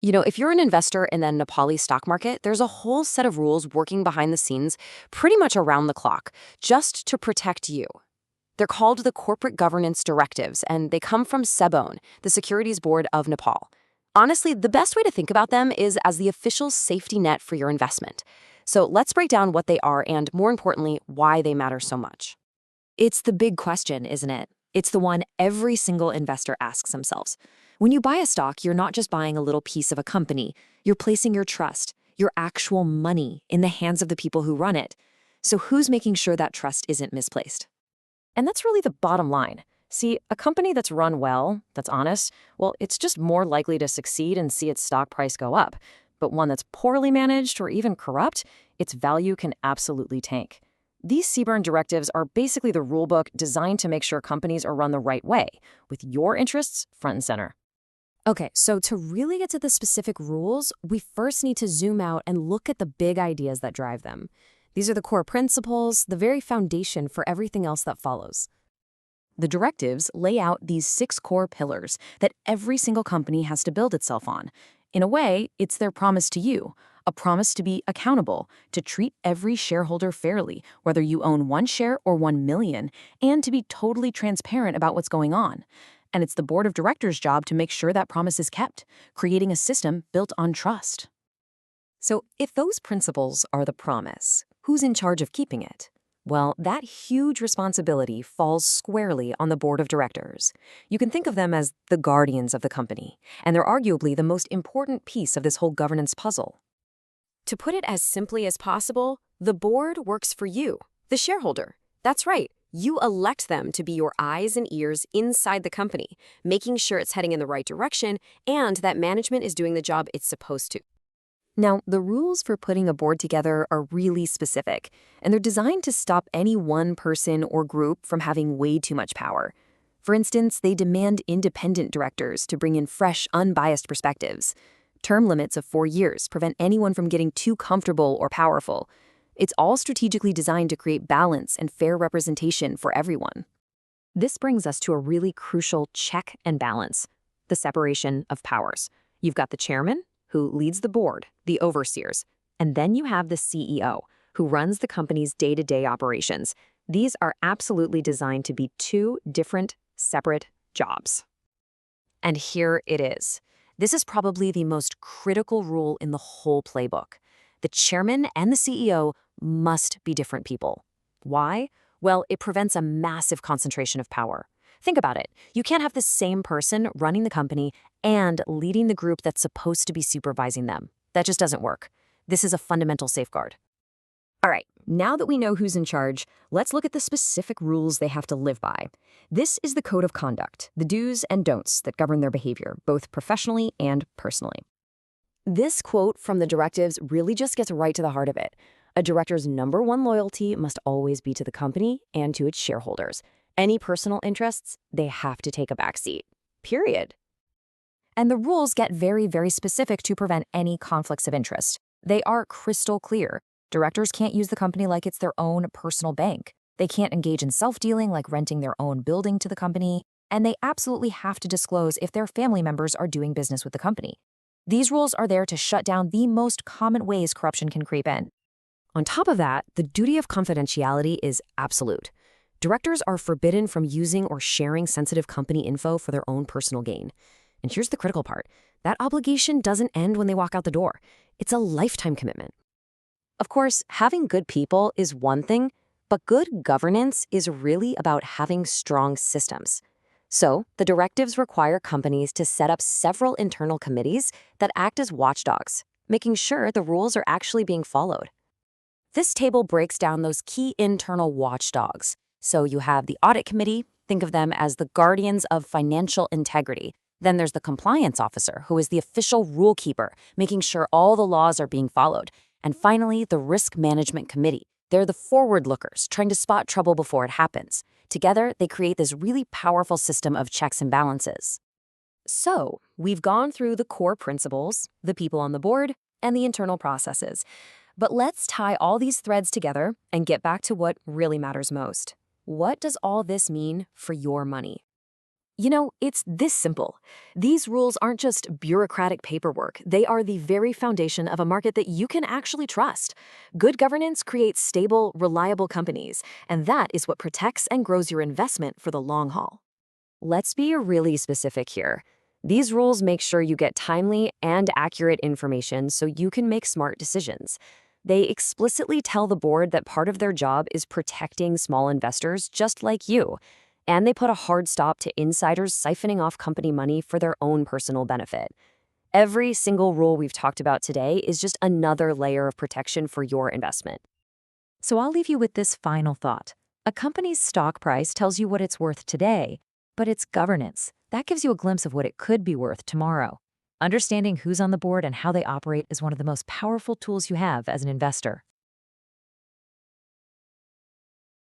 If you're an investor in the Nepali stock market, there's a whole set of rules working behind the scenes pretty much around the clock, just to protect you. They're called the Corporate Governance Directives, and they come from SEBON, the Securities Board of Nepal. Honestly, the best way to think about them is as the official safety net for your investment. So let's break down what they are and, more importantly, why they matter so much. It's the big question, isn't it? It's the one every single investor asks themselves. When you buy a stock, you're not just buying a little piece of a company. You're placing your trust, your actual money, in the hands of the people who run it. So who's making sure that trust isn't misplaced? And that's really the bottom line. See, a company that's run well, that's honest, well, it's just more likely to succeed and see its stock price go up. But one that's poorly managed or even corrupt, its value can absolutely tank. These CBRN directives are basically the rulebook designed to make sure companies are run the right way, with your interests front and center. Okay, so to really get to the specific rules, we first need to zoom out and look at the big ideas that drive them. These are the core principles, the very foundation for everything else that follows. The directives lay out these 6 core pillars that every single company has to build itself on. In a way, it's their promise to you, a promise to be accountable, to treat every shareholder fairly, whether you own 1 share or 1 million, and to be totally transparent about what's going on. And it's the board of directors' job to make sure that promise is kept, creating a system built on trust. So if those principles are the promise, who's in charge of keeping it? Well, that huge responsibility falls squarely on the board of directors. You can think of them as the guardians of the company, and they're arguably the most important piece of this whole governance puzzle. To put it as simply as possible, the board works for you, the shareholder. That's right. You elect them to be your eyes and ears inside the company, making sure it's heading in the right direction and that management is doing the job it's supposed to. Now, the rules for putting a board together are really specific, and they're designed to stop any one person or group from having way too much power. For instance, they demand independent directors to bring in fresh, unbiased perspectives. Term limits of 4 years prevent anyone from getting too comfortable or powerful. It's all strategically designed to create balance and fair representation for everyone. This brings us to a really crucial check and balance, the separation of powers. You've got the chairman, who leads the board, the overseers, and then you have the CEO, who runs the company's day-to-day operations. These are absolutely designed to be 2 different, separate jobs. And here it is. This is probably the most critical rule in the whole playbook. The chairman and the CEO must be different people. Why? Well, it prevents a massive concentration of power. Think about it. You can't have the same person running the company and leading the group that's supposed to be supervising them. That just doesn't work. This is a fundamental safeguard. All right, now that we know who's in charge, let's look at the specific rules they have to live by. This is the code of conduct, the do's and don'ts that govern their behavior, both professionally and personally. This quote from the directives really just gets right to the heart of it. A director's #1 loyalty must always be to the company and to its shareholders. Any personal interests, they have to take a backseat. Period. And the rules get very, very specific to prevent any conflicts of interest. They are crystal clear. Directors can't use the company like it's their own personal bank. They can't engage in self-dealing like renting their own building to the company. And they absolutely have to disclose if their family members are doing business with the company. These rules are there to shut down the most common ways corruption can creep in. On top of that, the duty of confidentiality is absolute. Directors are forbidden from using or sharing sensitive company info for their own personal gain. And here's the critical part. That obligation doesn't end when they walk out the door. It's a lifetime commitment. Of course, having good people is one thing, but good governance is really about having strong systems. So, the directives require companies to set up several internal committees that act as watchdogs, making sure the rules are actually being followed. This table breaks down those key internal watchdogs. So you have the audit committee, think of them as the guardians of financial integrity. Then there's the compliance officer, who is the official rule keeper, making sure all the laws are being followed. And finally, the risk management committee. They're the forward lookers, trying to spot trouble before it happens. Together, they create this really powerful system of checks and balances. So, we've gone through the core principles, the people on the board, and the internal processes. But let's tie all these threads together and get back to what really matters most. What does all this mean for your money? It's this simple. These rules aren't just bureaucratic paperwork, they are the very foundation of a market that you can actually trust. Good governance creates stable, reliable companies, and that is what protects and grows your investment for the long haul. Let's be really specific here. These rules make sure you get timely and accurate information so you can make smart decisions. They explicitly tell the board that part of their job is protecting small investors just like you. And they put a hard stop to insiders siphoning off company money for their own personal benefit. Every single rule we've talked about today is just another layer of protection for your investment. So I'll leave you with this final thought. A company's stock price tells you what it's worth today, but its governance, that gives you a glimpse of what it could be worth tomorrow. Understanding who's on the board and how they operate is one of the most powerful tools you have as an investor.